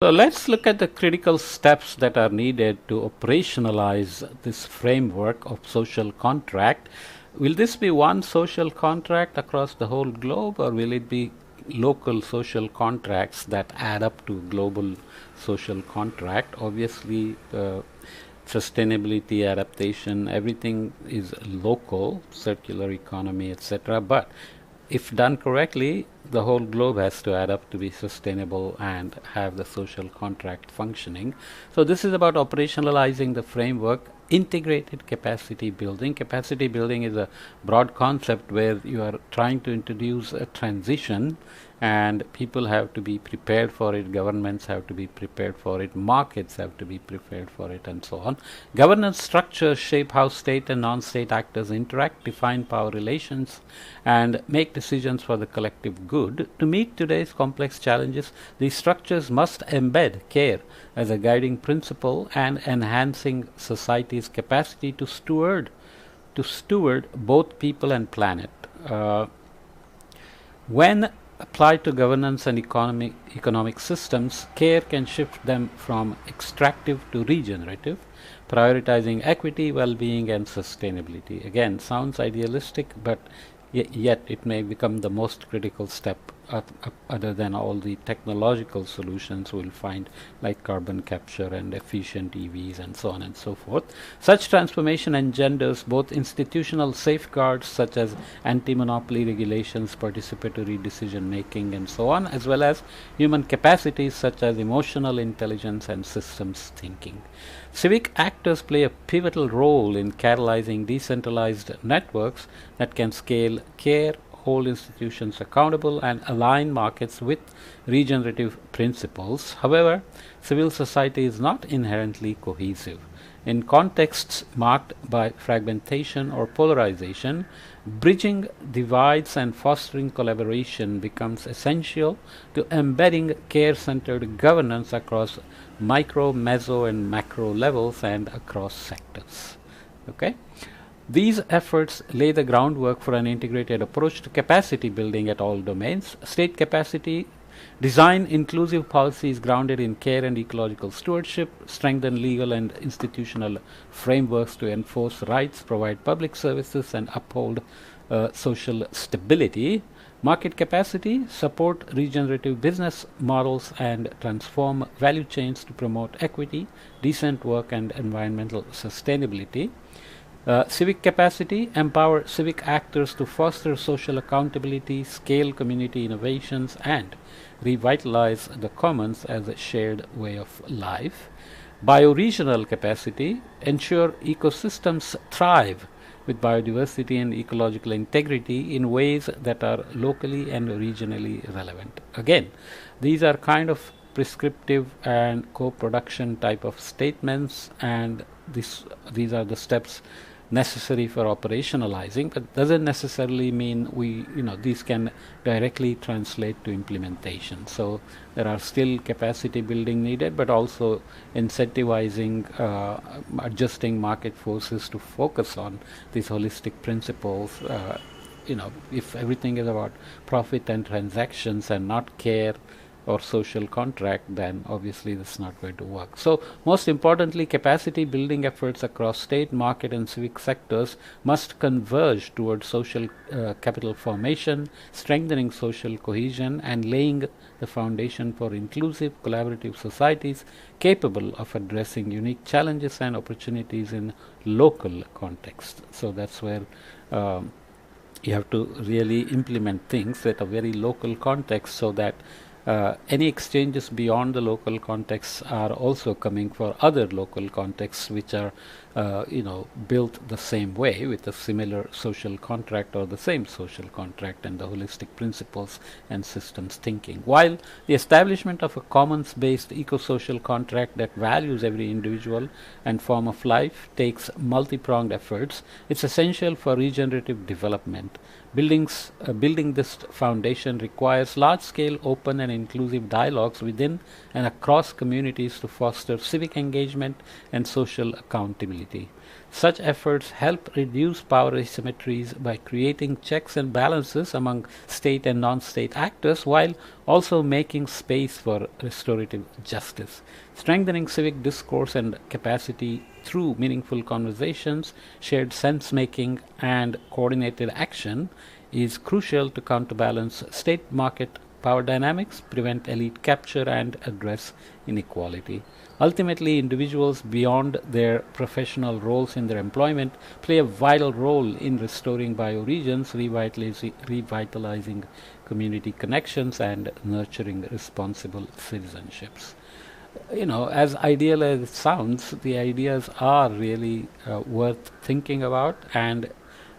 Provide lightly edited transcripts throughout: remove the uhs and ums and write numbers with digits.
So let's look at the critical steps that are needed to operationalize this framework of social contract. Will this be one social contract across the whole globe, or will it be local social contracts that add up to global social contract? Obviously, sustainability, adaptation, everything is local, circular economy, etc. But if done correctly, the whole globe has to add up to be sustainable and have the social contract functioning. So this is about operationalizing the framework. Integrated capacity building. Capacity building is a broad concept where you are trying to introduce a transition, and people have to be prepared for it, governments have to be prepared for it, markets have to be prepared for it, and so on. Governance structures shape how state and non-state actors interact, define power relations, and make decisions for the collective good. To meet today's complex challenges, these structures must embed care as a guiding principle and enhancing society's capacity to steward both people and planet. When applied to governance and economic systems, care can shift them from extractive to regenerative, prioritizing equity, well-being, and sustainability. Again, sounds idealistic, but yet it may become the most critical step other than all the technological solutions we'll find, like carbon capture and efficient EVs and so on and so forth. Such transformation engenders both institutional safeguards such as anti-monopoly regulations, participatory decision making, and so on, as well as human capacities such as emotional intelligence and systems thinking. Civic actors play a pivotal role in catalyzing decentralized networks that can scale care, hold institutions accountable, and align markets with regenerative principles. However, civil society is not inherently cohesive. In contexts marked by fragmentation or polarization, bridging divides and fostering collaboration becomes essential to embedding care-centered governance across micro, meso, and macro levels and across sectors. Okay? These efforts lay the groundwork for an integrated approach to capacity building at all domains. State capacity design inclusive policies grounded in care and ecological stewardship, strengthen legal and institutional frameworks to enforce rights, provide public services, and uphold social stability. Market capacity, support regenerative business models and transform value chains to promote equity, decent work, and environmental sustainability. Civic capacity, empower civic actors to foster social accountability, scale community innovations, and revitalize the commons as a shared way of life. Bioregional capacity, ensure ecosystems thrive with biodiversity and ecological integrity in ways that are locally and regionally relevant. Again, these are kind of prescriptive and co-production type of statements, and these are the steps necessary for operationalizing, but doesn't necessarily mean these can directly translate to implementation. So there are still capacity building needed, but also incentivizing, adjusting market forces to focus on these holistic principles. If everything is about profit and transactions and not care or social contract, then obviously that's not going to work. So most importantly, capacity building efforts across state, market, and civic sectors must converge towards social capital formation, strengthening social cohesion, and laying the foundation for inclusive, collaborative societies capable of addressing unique challenges and opportunities in local context. So that's where you have to really implement things at a very local context, so that any exchanges beyond the local contexts are also coming for other local contexts which are built the same way with a similar social contract or the same social contract and the holistic principles and systems thinking. While the establishment of a commons-based eco-social contract that values every individual and form of life takes multi-pronged efforts, it's essential for regenerative development. Building this foundation requires large-scale, open and inclusive dialogues within and across communities to foster civic engagement and social accountability. Such efforts help reduce power asymmetries by creating checks and balances among state and non-state actors while also making space for restorative justice. Strengthening civic discourse and capacity through meaningful conversations, shared sense-making, and coordinated action is crucial to counterbalance state market power dynamics, prevent elite capture, and address inequality. Ultimately, individuals beyond their professional roles in their employment play a vital role in restoring bioregions, revitalizing community connections, and nurturing responsible citizenships. As ideal as it sounds, the ideas are really worth thinking about, and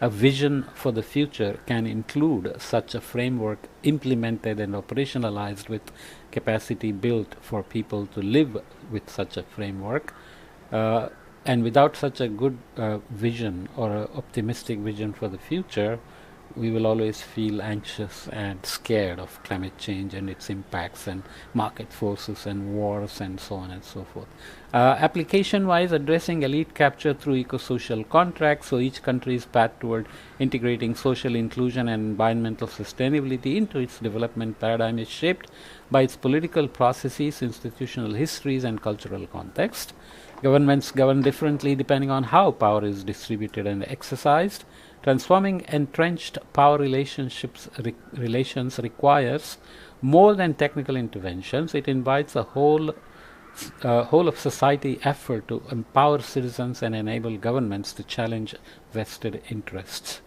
a vision for the future can include such a framework implemented and operationalized with capacity built for people to live with such a framework. And without such a good vision or an optimistic vision for the future, we will always feel anxious and scared of climate change and its impacts and market forces and wars and so on and so forth. Application-wise, addressing elite capture through eco-social contracts, so each country's path toward integrating social inclusion and environmental sustainability into its development paradigm is shaped by its political processes, institutional histories, and cultural context. Governments govern differently depending on how power is distributed and exercised. Transforming entrenched power relations requires more than technical interventions. It invites a whole of society effort to empower citizens and enable governments to challenge vested interests.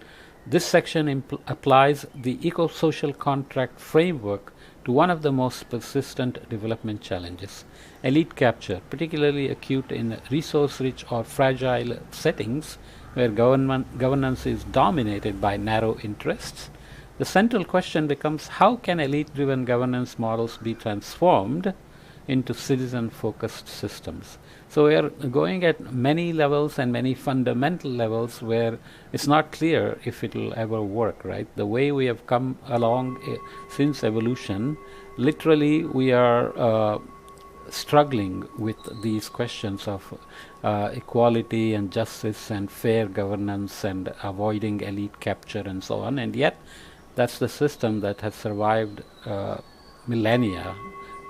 This section applies the eco-social contract framework to one of the most persistent development challenges, elite capture, particularly acute in resource-rich or fragile settings where governance is dominated by narrow interests. The central question becomes, how can elite-driven governance models be transformed into citizen-focused systems? So we are going at many levels and many fundamental levels where it's not clear if it will ever work, right? The way we have come along since evolution, literally we are struggling with these questions of equality and justice and fair governance and avoiding elite capture and so on, and yet that's the system that has survived millennia.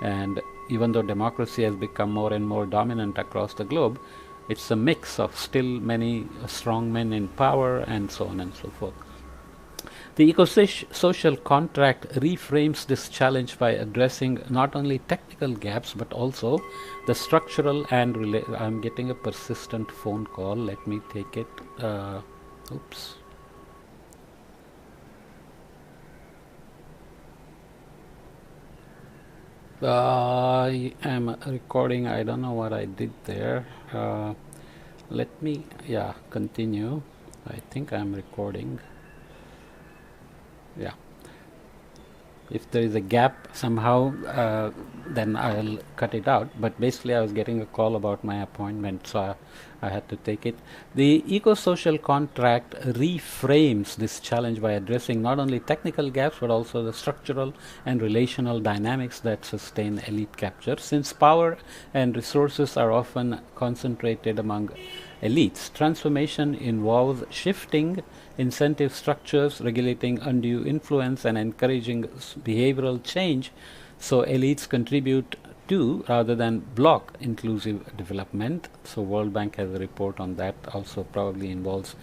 And even though democracy has become more and more dominant across the globe, it's a mix of still many strong men in power and so on and so forth. The eco-social contract reframes this challenge by addressing not only technical gaps but also the structural and I'm getting a persistent phone call. Let me take it. Oops. I am recording. I don't know what I did there. Let me, continue. I think I'm recording. Yeah. If there is a gap somehow, then I'll cut it out. But basically, I was getting a call about my appointment, so I had to take it. The eco-social contract reframes this challenge by addressing not only technical gaps, but also the structural and relational dynamics that sustain elite capture. Since power and resources are often concentrated among elites, transformation involves shifting incentive structures, regulating undue influence, and encouraging behavioral change so elites contribute to rather than block inclusive development. So World Bank has a report on that, also probably involves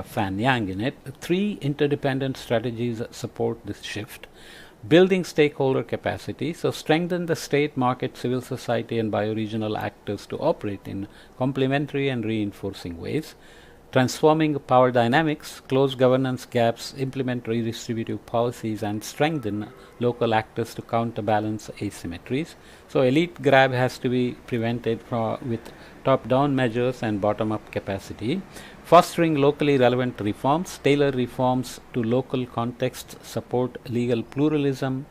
Fan Yang in it. 3 interdependent strategies support this shift. Building stakeholder capacity, so strengthen the state, market, civil society, and bioregional actors to operate in complementary and reinforcing ways. Transforming power dynamics, close governance gaps, implement redistributive policies, and strengthen local actors to counterbalance asymmetries. So elite grab has to be prevented with top-down measures and bottom-up capacity. Fostering locally relevant reforms, tailor reforms to local contexts, support legal pluralism,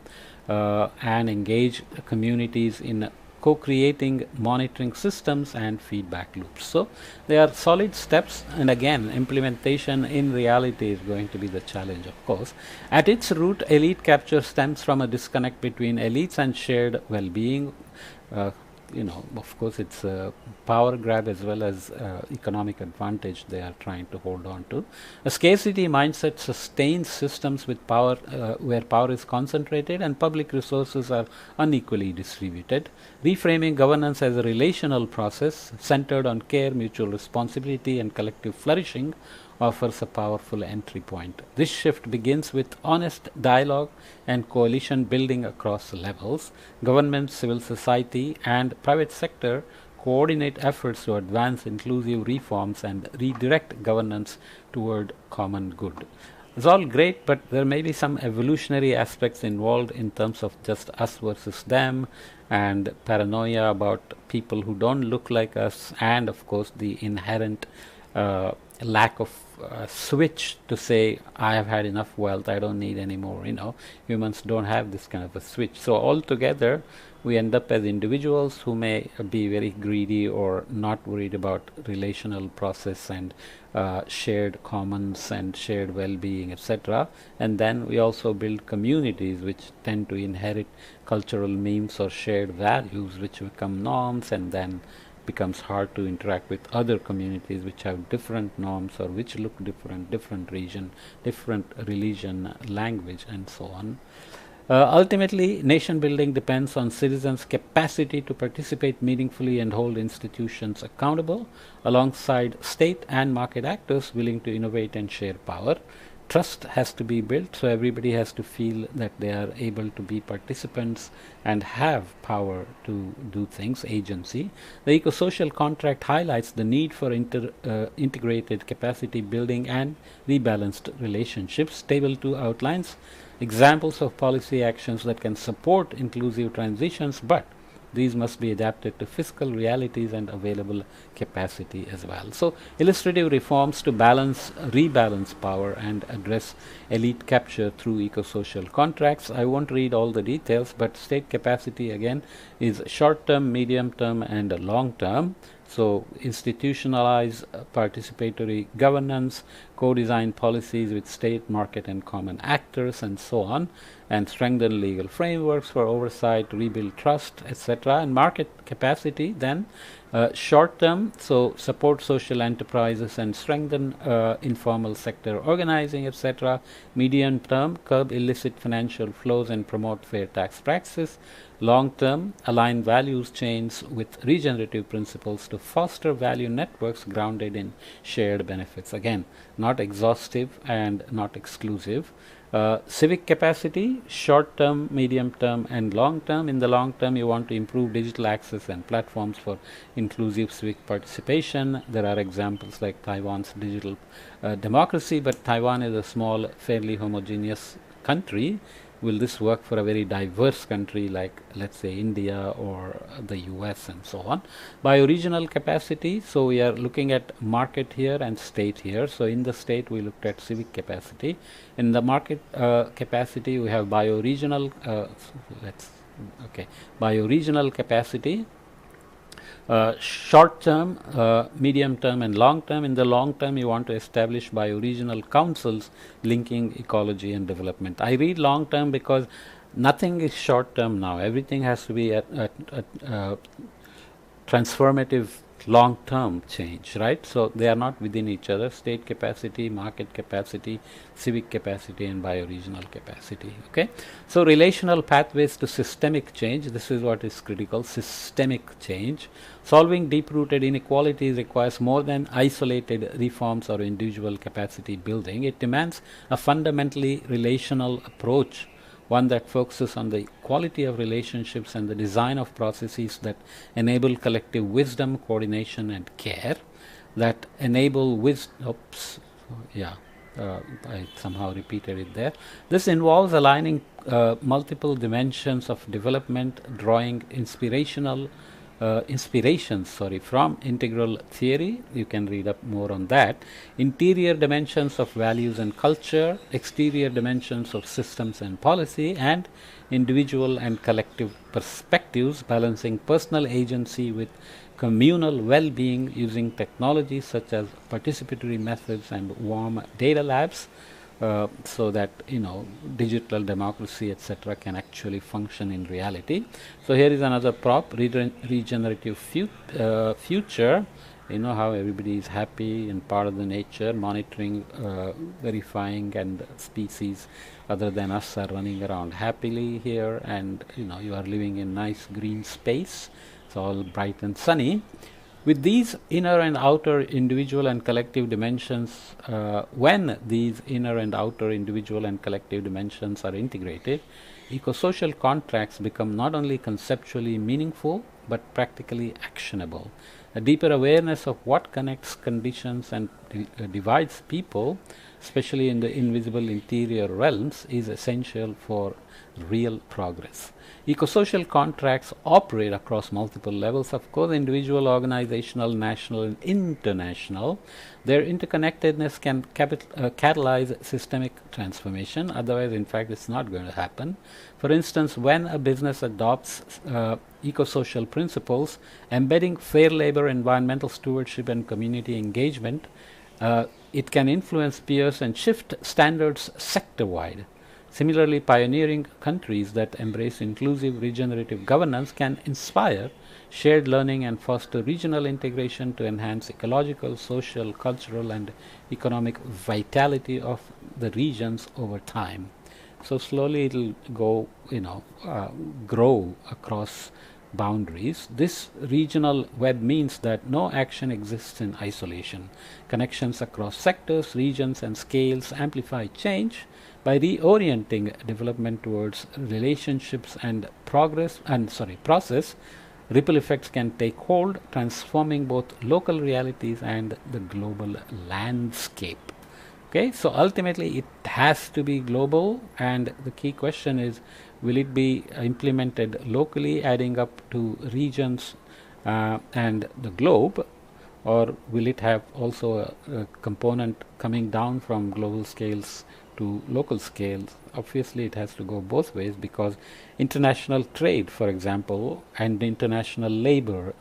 and engage communities in co-creating monitoring systems and feedback loops. So they are solid steps, and again, implementation in reality is going to be the challenge, of course. At its root, elite capture stems from a disconnect between elites and shared well-being. of course, it's a power grab as well as economic advantage they are trying to hold on to. A scarcity mindset sustains systems with power where power is concentrated and public resources are unequally distributed. Reframing governance as a relational process centered on care, mutual responsibility, and collective flourishing offers a powerful entry point. This shift begins with honest dialogue and coalition building across levels. Government, civil society, and private sector coordinate efforts to advance inclusive reforms and redirect governance toward common good. It's all great, but there may be some evolutionary aspects involved in terms of just us versus them, and paranoia about people who don't look like us, and of course the inherent lack of switch to say, I have had enough wealth, I don't need any more. Humans don't have this kind of a switch. So altogether, we end up as individuals who may be very greedy or not worried about relational process and shared commons and shared well-being, etc. And then we also build communities which tend to inherit cultural memes or shared values which become norms, and then becomes hard to interact with other communities which have different norms or which look different region, different religion, language, and so on. Ultimately, nation building depends on citizens' capacity to participate meaningfully and hold institutions accountable, alongside state and market actors willing to innovate and share power. Trust has to be built, so everybody has to feel that they are able to be participants and have power to do things, agency. The eco-social contract highlights the need for integrated capacity building and rebalanced relationships. Table 2 outlines examples of policy actions that can support inclusive transitions, but these must be adapted to fiscal realities and available capacity as well. So illustrative reforms to rebalance power and address elite capture through eco-social contracts. I won't read all the details, but state capacity again is short-term, medium-term, and long-term. So institutionalize participatory governance, co-design policies with state, market, and common actors, and so on, and strengthen legal frameworks for oversight, rebuild trust, etc. And market capacity then short term, so support social enterprises and strengthen informal sector organizing, etc. Medium term, curb illicit financial flows and promote fair tax practices. Long term, align values chains with regenerative principles to foster value networks grounded in shared benefits. Again, not exhaustive and not exclusive. Civic capacity, short term, medium term, and long term. In the long term, you want to improve digital access and platforms for inclusive civic participation. There are examples like Taiwan's digital democracy, but Taiwan is a small, fairly homogeneous country. Will this work for a very diverse country like, let's say, India or the US and so on? Bioregional capacity, so we are looking at market here and state here. So in the state, we looked at civic capacity. In the market capacity, we have bioregional, bioregional capacity. Short term, medium term, and long term. In the long term, you want to establish bioregional councils linking ecology and development. I read long term because nothing is short term now. Everything has to be at transformative long-term change, right? So they are not within each other. State capacity, market capacity, civic capacity, and bioregional capacity. Okay, so relational pathways to systemic change. This is what is critical: systemic change. Solving deep-rooted inequalities requires more than isolated reforms or individual capacity building. It demands a fundamentally relational approach, one that focuses on the quality of relationships and the design of processes that enable collective wisdom, coordination, and care, that enable I somehow repeated it there. This involves aligning multiple dimensions of development, drawing inspirations from integral theory. You can read up more on that. Interior dimensions of values and culture, exterior dimensions of systems and policy, and individual and collective perspectives, balancing personal agency with communal well-being using technologies such as participatory methods and warm data labs. so that digital democracy etc. can actually function in reality. So here is another prop: regenerative future. How everybody is happy and part of the nature, monitoring, verifying, and species other than us are running around happily here, and you are living in nice green space. It's all bright and sunny. With these inner and outer individual and collective dimensions, when these inner and outer individual and collective dimensions are integrated, ecosocial contracts become not only conceptually meaningful but practically actionable. A deeper awareness of what connects, conditions, and divides people, especially in the invisible interior realms, is essential for real progress. Ecosocial contracts operate across multiple levels, of course, individual, organizational, national, and international. Their interconnectedness can catalyze systemic transformation. Otherwise, in fact, it's not going to happen. For instance, when a business adopts ecosocial principles, embedding fair labor, environmental stewardship, and community engagement, it can influence peers and shift standards sector-wide. Similarly, pioneering countries that embrace inclusive regenerative governance can inspire shared learning and foster regional integration to enhance ecological, social, cultural, and economic vitality of the regions over time. So slowly it will go, grow across boundaries. This regional web means that no action exists in isolation. Connections across sectors, regions, and scales amplify change by reorienting development towards relationships and process. Ripple effects can take hold, transforming both local realities and the global landscape. Okay, so ultimately it has to be global, and the key question is, will it be implemented locally, adding up to regions and the globe, or will it have also a component coming down from global scales to local scales? Obviously it has to go both ways, because international trade, for example, and international labor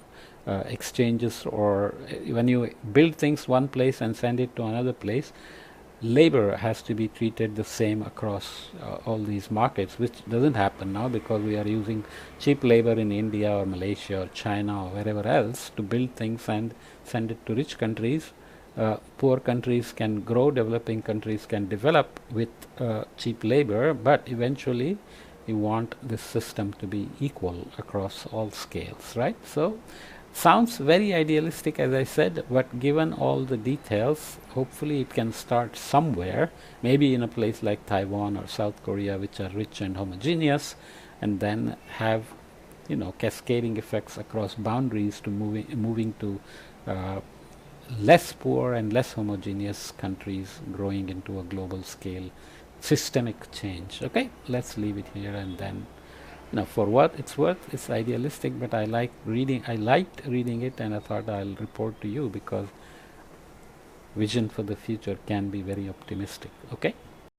exchanges, or when you build things one place and send it to another place, labor has to be treated the same across all these markets, which doesn't happen now because we are using cheap labor in India or Malaysia or China or wherever else to build things and send it to rich countries. Poor countries can grow, developing countries can develop with cheap labor, but eventually you want this system to be equal across all scales, right? So sounds very idealistic, as I said, but given all the details, hopefully it can start somewhere, maybe in a place like Taiwan or South Korea, which are rich and homogeneous, and then have cascading effects across boundaries to moving to less poor and less homogeneous countries, growing into a global scale systemic change. Okay, let's leave it here, and then for what it's worth, it's idealistic, but I liked reading it, and I thought I'll report to you, because vision for the future can be very optimistic. Okay.